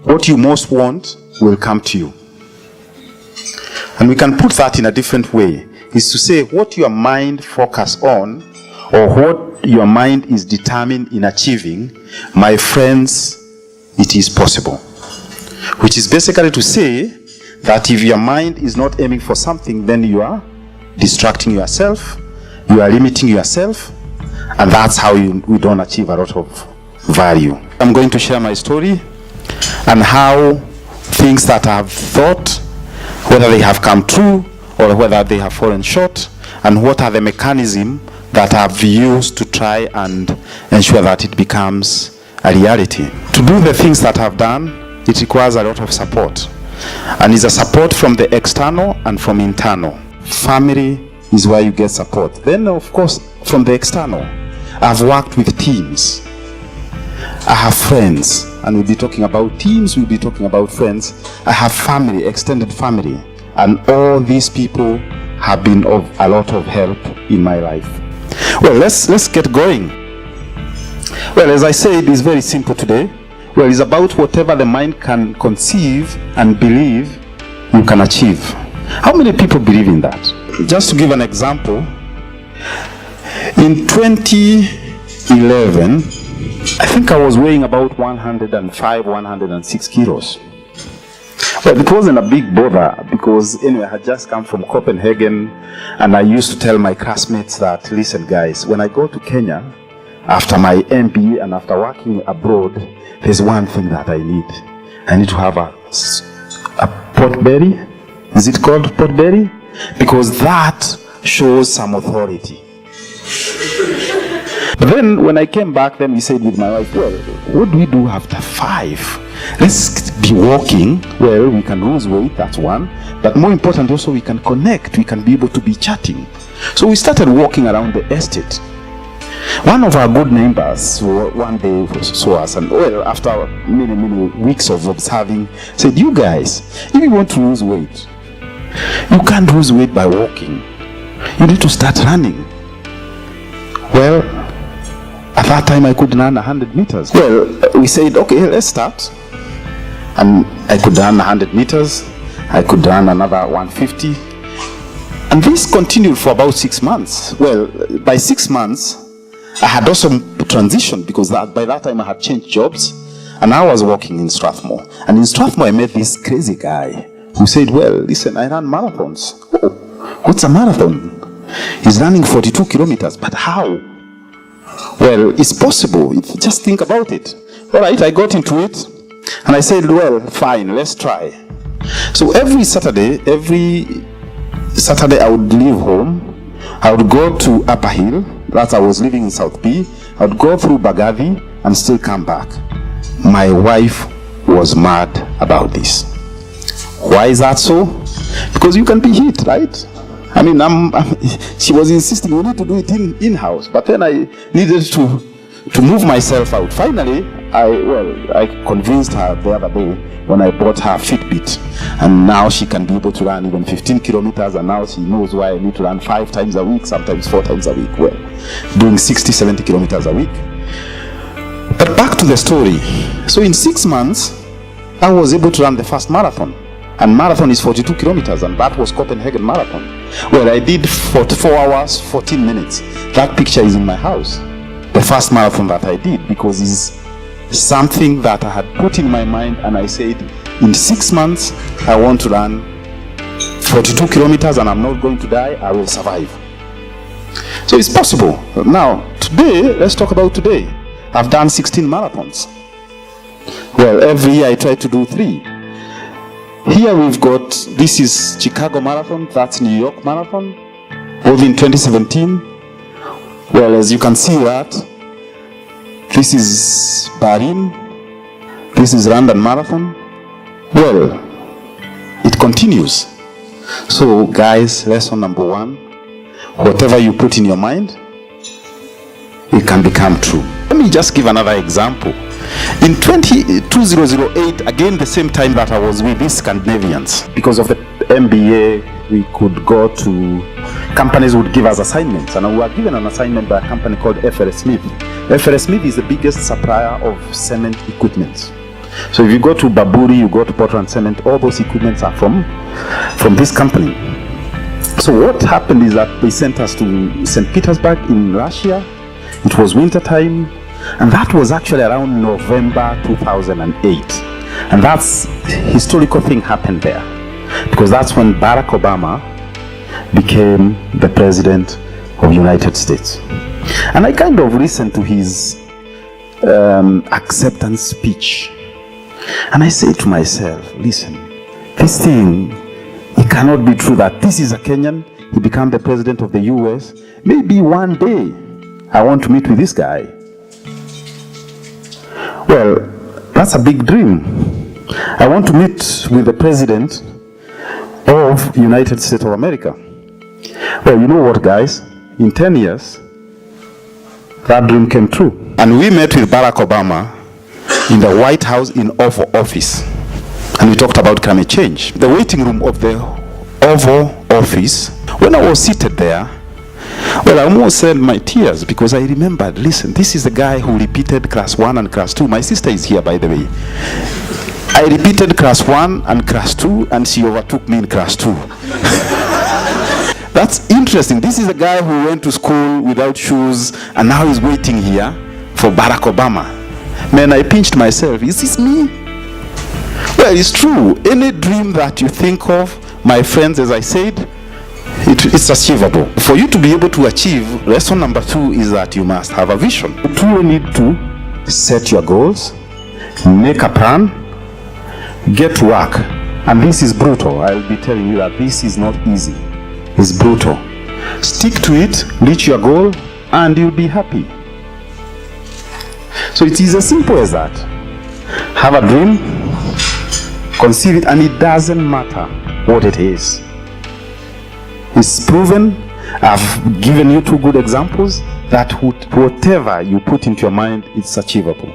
what you most want will come to you. And we can put that in a different way, is to say what your mind focuses on, or what your mind is determined in achieving, my friends, it is possible. Which is basically to say that if your mind is not aiming for something, then you are distracting yourself, you are limiting yourself, and that's how we don't achieve a lot of value. I'm going to share my story and how things that I've thought, whether they have come true or whether they have fallen short, and what are the mechanisms that I've used to try and ensure that it becomes a reality. To do the things that I've done, it requires a lot of support. And it's a support from the external and from internal. Family is where you get support. Then, of course, from the external, I've worked with teams. I have friends, and we'll be talking about teams, we'll be talking about friends. I have family, extended family, and all these people have been of a lot of help in my life. Well, let's get going. Well, as I said, it's very simple today. Well, it's about whatever the mind can conceive and believe you can achieve. How many people believe in that? Just to give an example, in 2011, I think I was weighing about 105, 106 kilos. Well, it wasn't a big bother because anyway, I had just come from Copenhagen, and I used to tell my classmates that, listen guys, when I go to Kenya, after my MBA and after working abroad, there's one thing that I need. I need to have a potbelly. Is it called potbelly? Because that shows some authority. But then when I came back, then we said with my wife, well, what do we do after 5? Let's be walking. Well, we can lose weight, that's one. But more important also, we can connect. We can be able to be chatting. So we started walking around the estate. One of our good neighbors one day saw us, and well, after many weeks of observing, said, you guys, if you want to lose weight, you can't lose weight by walking. You need to start running. Well, at that time I could run 100 meters. Well, we said, okay, let's start. And I could run 100 meters. I could run another 150. And this continued for about 6 months. Well, by 6 months, I had also transitioned because by that time I had changed jobs, and I was working in Strathmore. And in Strathmore I met this crazy guy who said, well, listen, I run marathons. Oh, what's a marathon? He's running 42 kilometers, but how? Well, it's possible. Just think about it. All right, I got into it, and I said, well, fine, let's try. So every Saturday I would leave home. I would go to Upper Hill. That I was living in South B. I would go through Bagavi and still come back. My wife was mad about this. Why is that so? Because you can be hit, right? I mean, she was insisting we need to do it in-house, but then I needed to move myself out. Finally, I convinced her the other day when I bought her Fitbit, and now she can be able to run even 15 kilometers, and now she knows why I need to run 5 times a week, sometimes 4 times a week. Well, doing 60, 70 kilometers a week. But back to the story. So in 6 months, I was able to run the first marathon. And marathon is 42 kilometers, and that was Copenhagen Marathon. Well, I did 44 hours, 14 minutes. That picture is in my house. The first marathon that I did, because it's something that I had put in my mind, and I said, in 6 months, I want to run 42 kilometers, and I'm not going to die, I will survive. So it's possible. Now, today, let's talk about today. I've done 16 marathons. Well, every year I try to do 3. Here we've got, this is Chicago Marathon, that's New York Marathon, both in 2017. Well, as you can see that, this is Berlin, this is London Marathon. Well, it continues. So guys, lesson number 1, whatever you put in your mind, it can become true. Let me just give another example. In 2008, again the same time that I was with these Scandinavians, because of the MBA, we could go to, companies would give us assignments, and we were given an assignment by a company called FL Smith. FL Smith is the biggest supplier of cement equipment. So if you go to Baburi, you go to Portland Cement, all those equipments are from this company. So what happened is that they sent us to St. Petersburg in Russia. It was winter time, and that was actually around November 2008. And that's historical thing happened there, because that's when Barack Obama became the president of the United States. And I kind of listened to his acceptance speech, and I said to myself, listen, this thing, it cannot be true that this is a Kenyan, he became the president of the US. Maybe one day I want to meet with this guy. Well, that's a big dream. I want to meet with the president of the United States of America. Well, you know what, guys? In 10 years, that dream came true. And we met with Barack Obama in the White House in Oval Office. And we talked about climate change. The waiting room of the Oval Office, when I was seated there, well, I almost said my tears, because I remembered, listen, this is the guy who repeated class 1 and class 2. My sister is here, by the way. I repeated class 1 and class 2, and she overtook me in class 2. That's interesting. This is a guy who went to school without shoes, and now he's waiting here for Barack Obama. Man, I pinched myself. Is this me? Well, it's true. Any dream that you think of, my friends, as I said, it's achievable. For you to be able to achieve, lesson number 2 is that you must have a vision. You truly need to set your goals, make a plan, get to work. And this is brutal. I'll be telling you that this is not easy. It's brutal. Stick to it, reach your goal, and you'll be happy. So it is as simple as that. Have a dream, conceive it, and it doesn't matter what it is. It's proven. I've given you 2 good examples that whatever you put into your mind, it's achievable.